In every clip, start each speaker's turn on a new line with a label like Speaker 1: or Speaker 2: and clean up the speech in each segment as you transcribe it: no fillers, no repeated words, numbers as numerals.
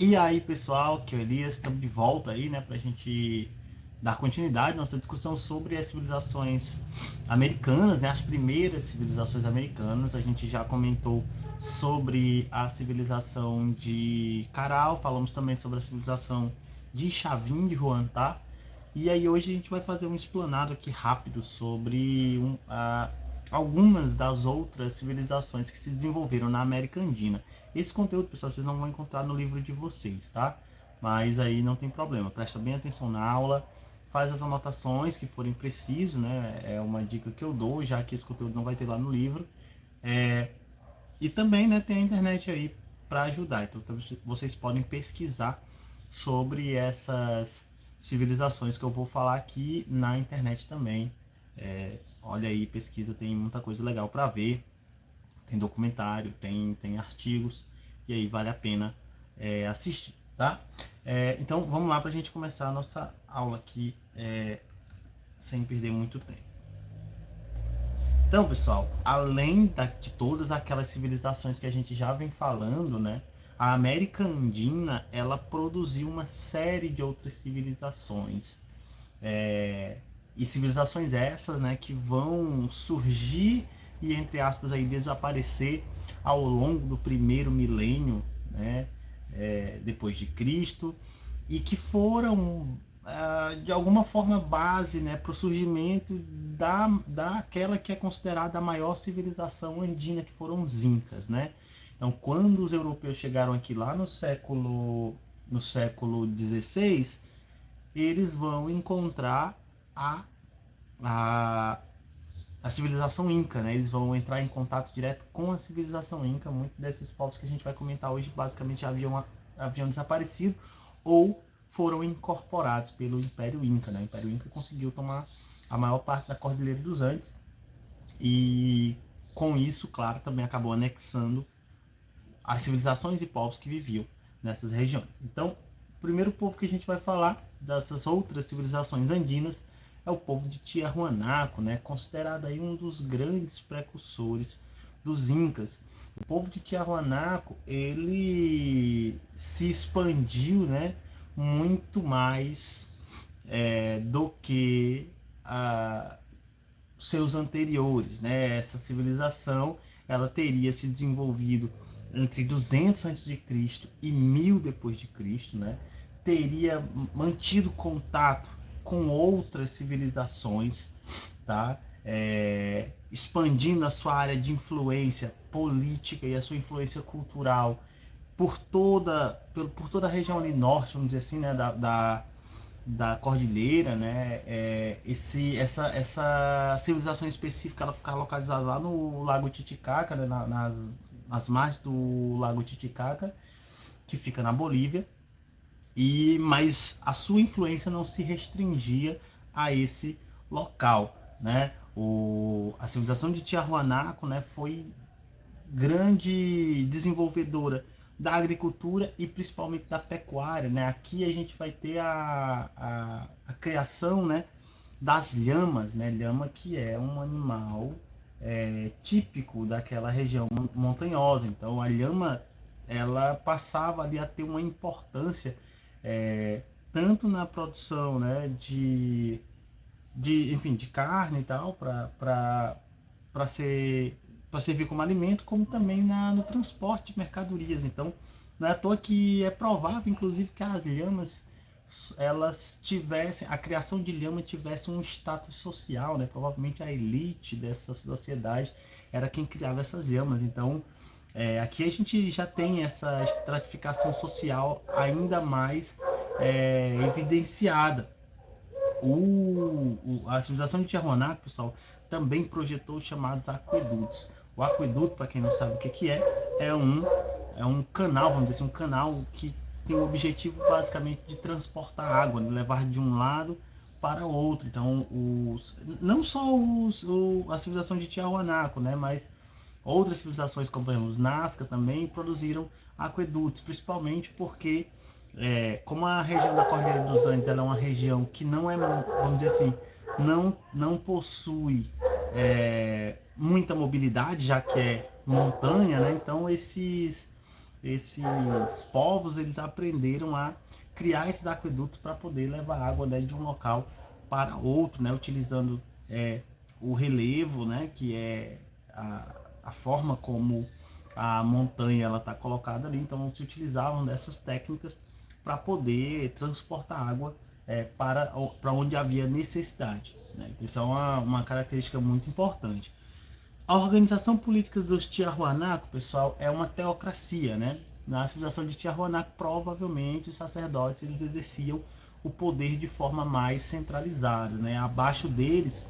Speaker 1: E aí, pessoal, que é o Elias, estamos de volta aí, né, para a gente dar continuidade à nossa discussão sobre as civilizações americanas, né, as primeiras civilizações americanas. A gente já comentou sobre a civilização de Caral, falamos também sobre a civilização de Chavin de Huantá. E aí hoje a gente vai fazer um explanado aqui rápido sobre algumas das outras civilizações que se desenvolveram na América Andina. Esse conteúdo, pessoal, vocês não vão encontrar no livro de vocês, tá? Mas aí não tem problema, presta bem atenção na aula, faz as anotações que forem preciso, né? É uma dica que eu dou, já que esse conteúdo não vai ter lá no livro. E também, né, tem a internet aí para ajudar. Então vocês podem pesquisar sobre essas civilizações que eu vou falar aqui na internet também. Olha aí, pesquisa, tem muita coisa legal para ver. Tem documentário, tem artigos, e aí vale a pena assistir, tá? Então vamos lá para a gente começar a nossa aula aqui sem perder muito tempo. Então, pessoal, além de todas aquelas civilizações que a gente já vem falando, né? A América Andina, ela produziu uma série de outras civilizações. E civilizações essas, né, que vão surgir e, entre aspas, aí, desaparecer ao longo do primeiro milênio, né, depois de Cristo, e que foram de alguma forma base, né, para o surgimento daquela que é considerada a maior civilização andina, que foram os Incas, né? Então, quando os europeus chegaram aqui lá no século XVI, eles vão encontrar a, a, a civilização Inca, né? Eles vão entrar em contato direto com a civilização Inca. Muitos desses povos que a gente vai comentar hoje basicamente haviam desaparecido ou foram incorporados pelo Império Inca, né? O Império Inca conseguiu tomar a maior parte da Cordilheira dos Andes e com isso, claro, também acabou anexando as civilizações e povos que viviam nessas regiões. Então, o primeiro povo que a gente vai falar dessas outras civilizações andinas é o povo de Tiahuanaco, né? Considerado aí um dos grandes precursores dos Incas. O povo de Tiahuanaco, ele se expandiu, né, muito mais do que seus anteriores, né? Essa civilização, ela teria se desenvolvido entre 200 a.C. e 1000 depois de Cristo, né? Teria mantido contato com outras civilizações, tá? Expandindo a sua área de influência política e a sua influência cultural por toda a região ali norte, vamos dizer assim, né, da cordilheira, né? Essa civilização específica, ela fica localizada lá no Lago Titicaca, né? nas margens do Lago Titicaca, que fica na Bolívia. Mas a sua influência não se restringia a esse local, né? A civilização de Tiahuanaco, né, foi grande desenvolvedora da agricultura e principalmente da pecuária, né? Aqui a gente vai ter a criação, né, das lhamas, né? Lhama, que é um animal típico daquela região montanhosa. Então a lhama, ela passava ali a ter uma importância é, tanto na produção, né, enfim, de carne e tal, para ser para servir como alimento, como também no transporte de mercadorias. Então, não é à toa que é provável, inclusive, que as lhamas, elas tivessem, a criação de lhama tivesse um status social, né? Provavelmente a elite dessa sociedade era quem criava essas lhamas. Então, aqui a gente já tem essa estratificação social ainda mais evidenciada. A civilização de Tiahuanaco, pessoal, também projetou os chamados aquedutos. O aqueduto, para quem não sabe o que é um canal, vamos dizer assim, um canal que tem o objetivo basicamente de transportar água, de levar de um lado para outro. Então, não só a civilização de Tiahuanaco, né, mas outras civilizações, como por exemplo os Nazca, também produziram aquedutos, principalmente porque, como a região da Cordilheira dos Andes ela é uma região que não é, vamos dizer assim, não possui muita mobilidade, já que é montanha, né? Então esses povos eles aprenderam a criar esses aquedutos para poder levar água, né, de um local para outro, né, utilizando o relevo, né, que é a forma como a montanha ela está colocada ali. Então se utilizavam dessas técnicas para poder transportar água para onde havia necessidade, né? Então isso é uma característica muito importante. A organização política dos Tiahuanaco, pessoal, é uma teocracia, né? Na civilização de Tiahuanaco, provavelmente os sacerdotes eles exerciam o poder de forma mais centralizada, né? Abaixo deles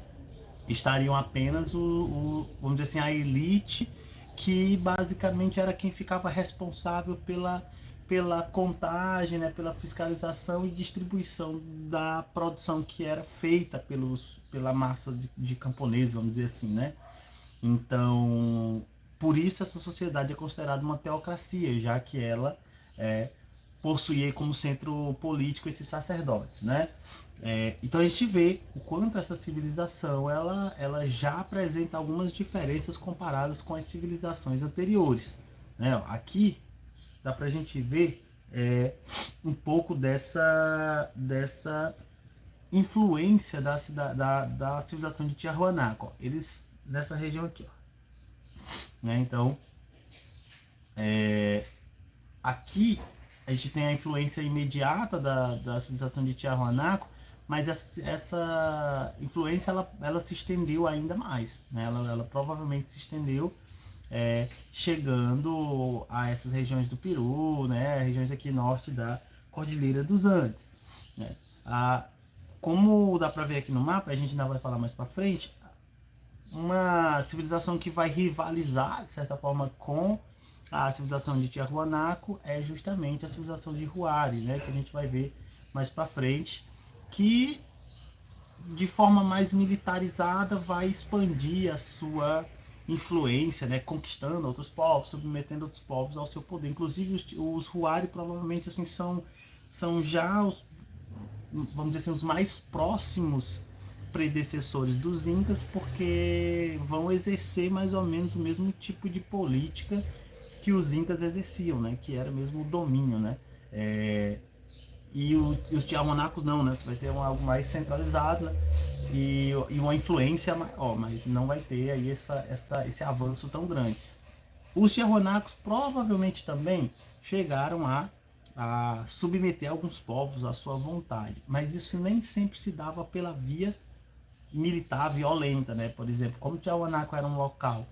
Speaker 1: estariam apenas vamos dizer assim, a elite, que basicamente era quem ficava responsável pela contagem, né, pela fiscalização e distribuição da produção que era feita pela massa de camponeses, vamos dizer assim, né? Então, por isso essa sociedade é considerada uma teocracia, já que ela possuía como centro político esses sacerdotes, né? Então a gente vê o quanto essa civilização ela já apresenta algumas diferenças comparadas com as civilizações anteriores, né? Aqui dá para a gente ver um pouco dessa influência da civilização de Tiahuanaco. Eles nessa região aqui, ó, né? Então aqui a gente tem a influência imediata da civilização de Tiahuanaco, mas essa influência ela se estendeu ainda mais, né? Ela provavelmente se estendeu chegando a essas regiões do Peru, né? Regiões aqui norte da Cordilheira dos Andes, né? Como dá para ver aqui no mapa, a gente ainda vai falar mais para frente, uma civilização que vai rivalizar de certa forma com a civilização de Tiahuanaco é justamente a civilização de Huari, né, que a gente vai ver mais para frente, que de forma mais militarizada vai expandir a sua influência, né, conquistando outros povos, submetendo outros povos ao seu poder. Inclusive os Huari provavelmente assim são já os, vamos dizer assim, os mais próximos predecessores dos Incas, porque vão exercer mais ou menos o mesmo tipo de política que os Incas exerciam, né? Que era mesmo o domínio, né? E os Tiahuanacos não, né? Você vai ter algo mais centralizado, né? E uma influência maior, mas não vai ter aí esse avanço tão grande. Os Tiahuanacos provavelmente também chegaram a submeter alguns povos à sua vontade, mas isso nem sempre se dava pela via militar violenta, né? Por exemplo, como Tiahuanaco era um local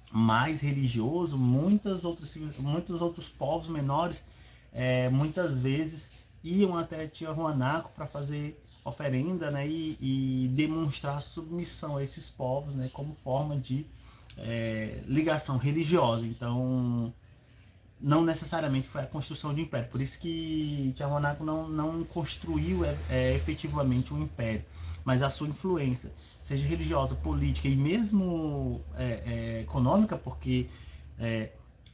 Speaker 1: mais religioso, muitos outros povos menores muitas vezes iam até Tiahuanaco para fazer oferenda, né? E demonstrar submissão a esses povos, né? Como forma de ligação religiosa. Então, não necessariamente foi a construção de um império. Por isso que Tiahuanaco não construiu efetivamente um império, mas a sua influência, seja religiosa, política e mesmo econômica, porque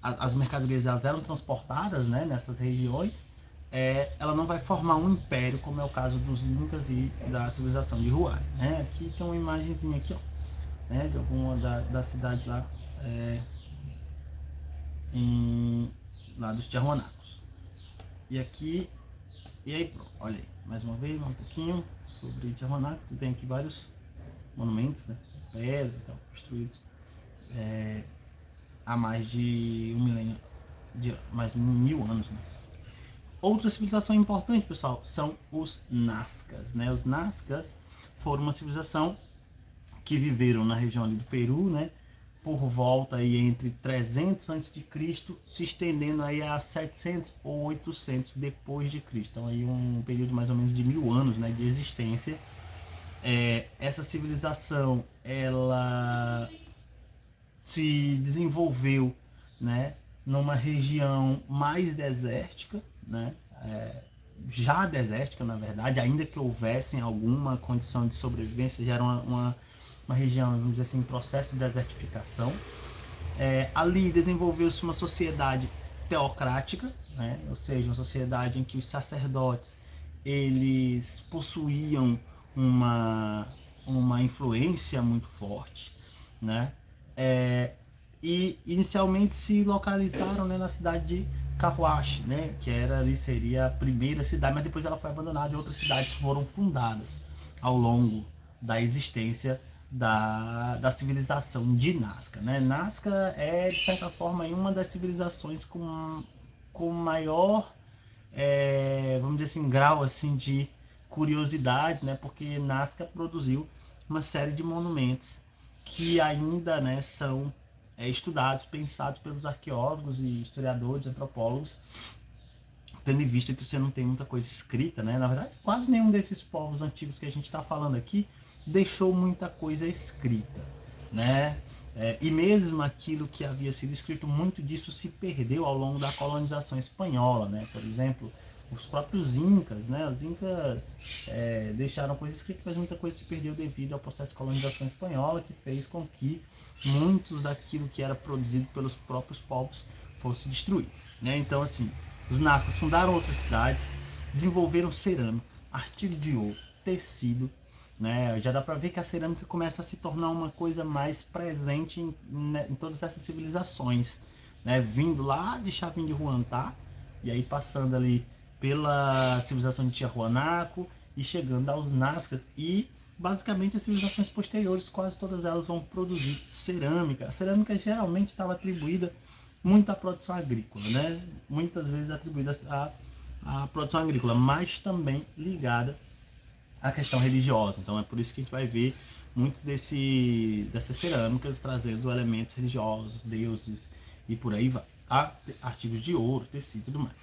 Speaker 1: as mercadorias elas eram transportadas, né, nessas regiões, ela não vai formar um império, como é o caso dos Incas e da civilização de Huari, né? Aqui tem uma imagenzinha aqui, ó, né, de alguma da cidade lá lá dos Tiahuanacos. E aqui, e aí pronto, olha aí, mais uma vez, um pouquinho sobre Tiahuanacos. Você tem aqui vários monumentos, né, pedra e tal, construídos há mais de um milênio, mais de 1000 anos, né. Outra civilização importante, pessoal, são os Nazcas, né. Os Nazcas foram uma civilização que viveram na região ali do Peru, né, por volta aí entre 300 a.C., se estendendo aí a 700 ou 800 depois de Cristo. Então aí um período de mais ou menos de 1000 anos, né, de existência. Essa civilização ela se desenvolveu, né, numa região mais desértica, né, já desértica na verdade, ainda que houvesse alguma condição de sobrevivência, já era uma região, vamos dizer assim, em processo de desertificação. Ali desenvolveu-se uma sociedade teocrática, né? Ou seja, uma sociedade em que os sacerdotes eles possuíam uma influência muito forte, né? e inicialmente se localizaram, né, na cidade de Carhuache, né, que ali seria a primeira cidade, mas depois ela foi abandonada e outras cidades foram fundadas ao longo da existência da civilização de Nazca, né? Nazca é, de certa forma, uma das civilizações com maior, vamos dizer assim, grau assim, de curiosidade, né? Porque Nazca produziu uma série de monumentos que ainda, né, são estudados, pensados pelos arqueólogos e historiadores, antropólogos, tendo em vista que você não tem muita coisa escrita, né? Na verdade, quase nenhum desses povos antigos que a gente está falando aqui deixou muita coisa escrita, né? E mesmo aquilo que havia sido escrito, muito disso se perdeu ao longo da colonização espanhola, né? Por exemplo, os próprios incas, né? Os incas deixaram coisa escrita, mas muita coisa se perdeu devido ao processo de colonização espanhola, que fez com que muitos daquilo que era produzido pelos próprios povos fosse destruído, né? Então, assim, os nazcas fundaram outras cidades, desenvolveram cerâmica, artigo de ouro, tecido, né? Já dá para ver que a cerâmica começa a se tornar uma coisa mais presente em todas essas civilizações, né? Vindo lá de Chapim de Huantá, e aí passando ali pela civilização de Tiahuanaco e chegando aos Nazcas, e basicamente as civilizações posteriores, quase todas elas vão produzir cerâmica. A cerâmica geralmente estava atribuída muito à produção agrícola, né? Muitas vezes atribuída à produção agrícola, mas também ligada à questão religiosa. Então é por isso que a gente vai ver muito dessas cerâmicas trazendo elementos religiosos, deuses e por aí vai, tá? Artigos de ouro, tecido e tudo mais.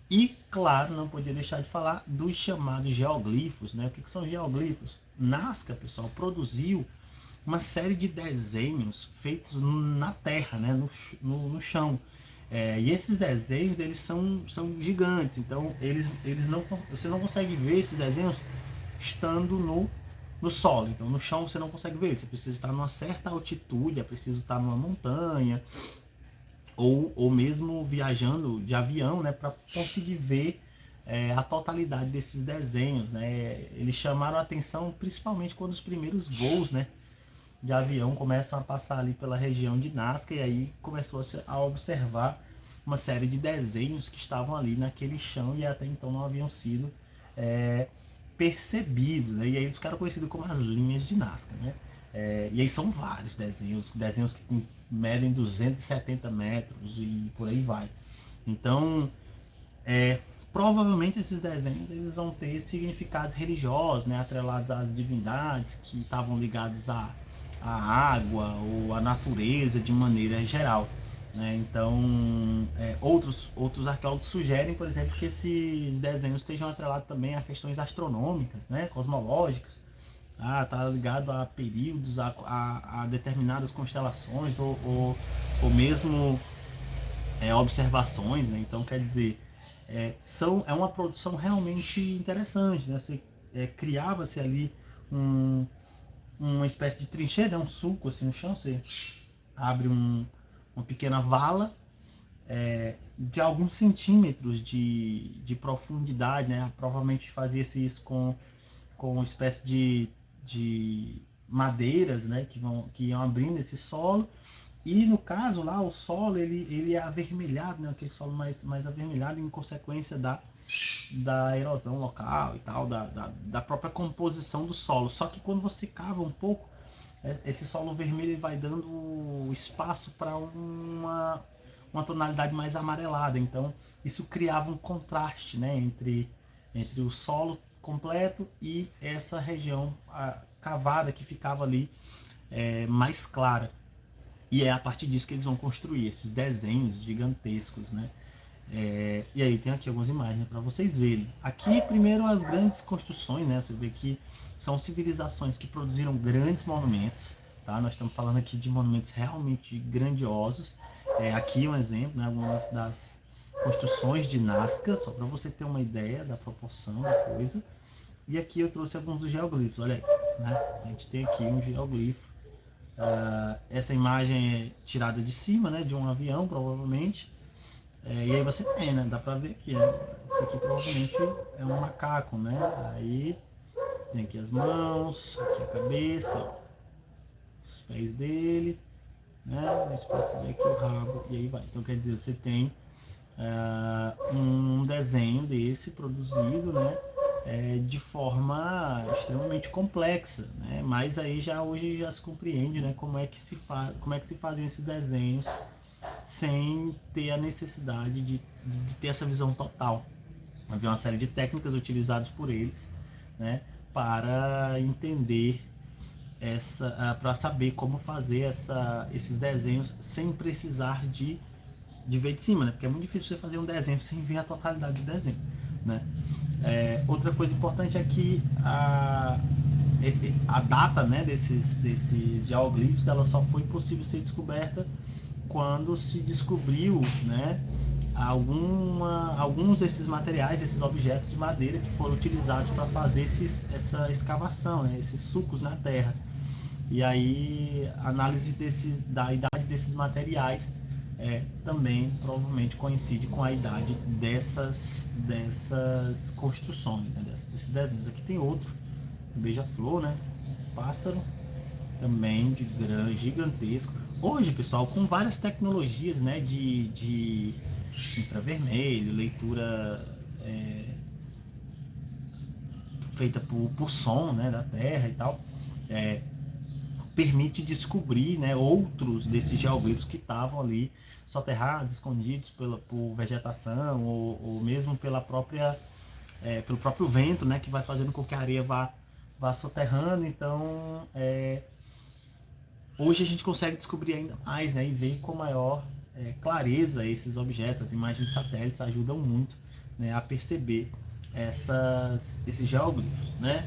Speaker 1: E, claro, não podia deixar de falar dos chamados geoglifos, né? O que são geoglifos? Nazca, pessoal, produziu uma série de desenhos feitos na terra, né? no chão. E esses desenhos, eles são gigantes, então eles não, você não consegue ver esses desenhos estando no solo. Então no chão você não consegue ver, você precisa estar numa certa altitude, é preciso estar numa montanha, ou mesmo viajando de avião, né, para conseguir ver a totalidade desses desenhos, né? Eles chamaram a atenção principalmente quando os primeiros voos, né, de avião começam a passar ali pela região de Nazca, e aí começou a observar uma série de desenhos que estavam ali naquele chão e até então não haviam sido percebidos, né? E aí eles ficaram conhecidos como as linhas de Nazca, né? E aí são vários desenhos que medem 270 metros e por aí vai. Então, provavelmente esses desenhos eles vão ter significados religiosos, né, atrelados às divindades que estavam ligados à água ou à natureza de maneira geral, né? Então, outros arqueólogos sugerem, por exemplo, que esses desenhos estejam atrelados também a questões astronômicas, né, cosmológicas. Tá ligado a períodos, a determinadas constelações ou mesmo observações, né? Então, quer dizer, é uma produção realmente interessante, né? Criava-se ali uma espécie de trincheira, né? Um sulco assim no chão, você abre uma pequena vala de alguns centímetros de profundidade, né? Provavelmente fazia-se isso com uma espécie de madeiras, né? Que iam abrindo esse solo. E no caso lá, o solo ele é avermelhado, né? Aquele solo mais avermelhado em consequência da erosão local e tal, da própria composição do solo. Só que quando você cava um pouco, esse solo vermelho vai dando espaço para uma tonalidade mais amarelada. Então isso criava um contraste, né? Entre o solo completo e essa região cavada que ficava ali mais clara. E é a partir disso que eles vão construir esses desenhos gigantescos, né? E aí tem aqui algumas imagens para vocês verem. Aqui, primeiro, as grandes construções, né? Você vê que são civilizações que produziram grandes monumentos, tá? Nós estamos falando aqui de monumentos realmente grandiosos. Aqui um exemplo, né? Algumas das construções de Nazca, só para você ter uma ideia da proporção da coisa. E aqui eu trouxe alguns dos geoglifos, olha aí, né? A gente tem aqui um geoglifo. Essa imagem é tirada de cima, né, de um avião, provavelmente. E aí você tem, né, dá pra ver aqui, esse aqui provavelmente é um macaco, né? Aí você tem aqui as mãos, aqui a cabeça, ó, os pés dele. né? Uma espécie de aqui o rabo, e aí vai. Então quer dizer, você tem um desenho desse produzido, né? De forma extremamente complexa, né? Mas aí já hoje já se compreende, né? Como é que se fazem esses desenhos sem ter a necessidade de ter essa visão total. Havia uma série de técnicas utilizadas por eles, né? Para entender para saber como fazer esses desenhos sem precisar de ver de cima, né? Porque é muito difícil você fazer um desenho sem ver a totalidade do desenho, né? Outra coisa importante é que a data, né, desses geoglifos, ela só foi possível ser descoberta quando se descobriu, né, alguns desses materiais, esses objetos de madeira que foram utilizados para fazer essa escavação, né, esses sulcos na terra. E aí, a análise da idade desses materiais também provavelmente coincide com a idade dessas construções, né, desses desenhos. Aqui tem outro, beija-flor, né? Pássaro, também de gigantesco. Hoje, pessoal, com várias tecnologias, né, de infravermelho, leitura feita por som, né, da Terra e tal, permite descobrir, né, outros desses geoglifos que estavam ali soterrados, escondidos por vegetação ou mesmo pelo próprio vento, né, que vai fazendo com que a areia vá soterrando. Então, hoje a gente consegue descobrir ainda mais, né, e ver com maior clareza esses objetos. As imagens de satélites ajudam muito, né, a perceber esses geoglifos, né?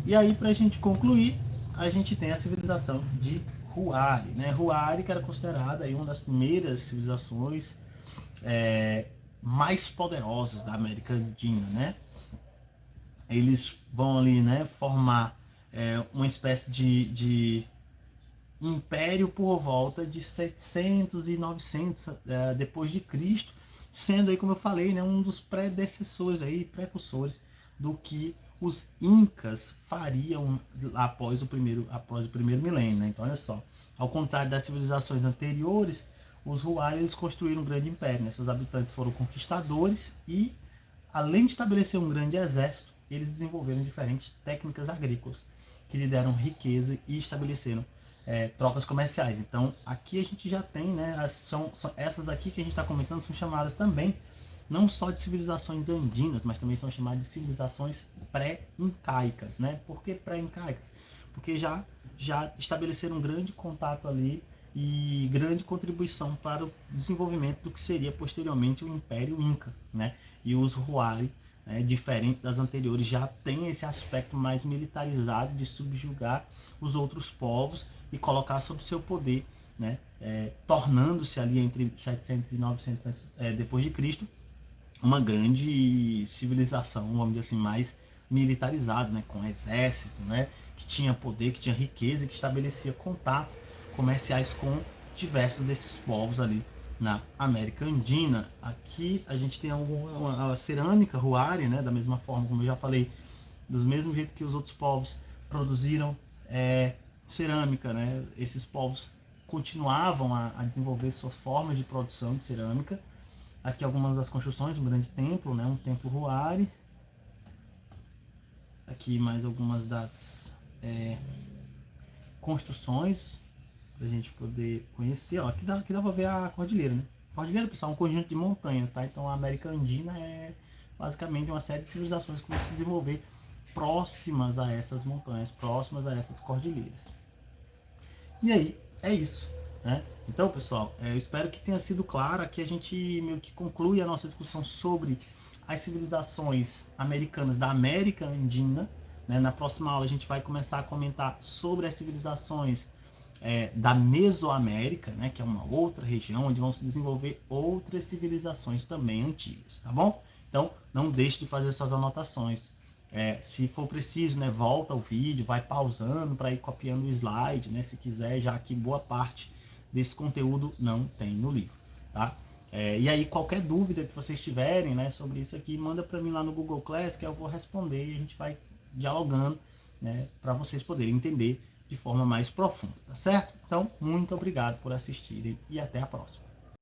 Speaker 1: E aí, para a gente concluir, a gente tem a civilização de Huari, né? Huari, que era considerada aí uma das primeiras civilizações mais poderosas da América Andina, né? Eles vão ali, né, formar uma espécie de império por volta de 700 e 900 depois de Cristo, sendo aí, como eu falei, né, um dos precursores do que os incas fariam após o primeiro milênio, né? Então, olha só, ao contrário das civilizações anteriores, os Huari eles construíram um grande império, né? Seus habitantes foram conquistadores e, além de estabelecer um grande exército, eles desenvolveram diferentes técnicas agrícolas que lhe deram riqueza e estabeleceram trocas comerciais. Então, aqui a gente já tem, né, essas aqui que a gente está comentando são chamadas também não só de civilizações andinas, mas também são chamadas de civilizações pré-incaicas, né? Por que pré-incaicas? Porque já estabeleceram um grande contato ali e grande contribuição para o desenvolvimento do que seria posteriormente o Império Inca, né? E os Huari, diferente das anteriores, já tem esse aspecto mais militarizado de subjugar os outros povos e colocar sob seu poder, né? Tornando-se ali entre 700 e 900 depois de Cristo uma grande civilização, vamos dizer assim, mais militarizada, né, com exército, né, que tinha poder, que tinha riqueza e que estabelecia contatos comerciais com diversos desses povos ali na América Andina. Aqui a gente tem a cerâmica Huari, né, da mesma forma como eu já falei, do mesmo jeito que os outros povos produziram cerâmica, né, esses povos continuavam a desenvolver suas formas de produção de cerâmica. Aqui algumas das construções, um grande templo, né? Um templo Huari. Aqui mais algumas das construções para a gente poder conhecer. Ó, aqui dá para ver a cordilheira, né? Cordilheira, pessoal, é um conjunto de montanhas, tá? Então a América Andina é basicamente uma série de civilizações que começam a se desenvolver próximas a essas montanhas, próximas a essas cordilheiras. E aí, é isso, né? Então, pessoal, eu espero que tenha sido claro. Aqui a gente meio que conclui a nossa discussão sobre as civilizações americanas da América Andina, né? Na próxima aula a gente vai começar a comentar sobre as civilizações da Mesoamérica, né? Que é uma outra região onde vão se desenvolver outras civilizações também antigas, tá bom? Então, não deixe de fazer suas anotações. Se for preciso, né, volta ao vídeo, vai pausando para ir copiando o slide, né, se quiser, já que boa parte desse conteúdo não tem no livro, tá? E aí, qualquer dúvida que vocês tiverem, né, sobre isso aqui, manda para mim lá no Google Class, que eu vou responder e a gente vai dialogando, né, para vocês poderem entender de forma mais profunda, tá certo? Então, muito obrigado por assistirem e até a próxima.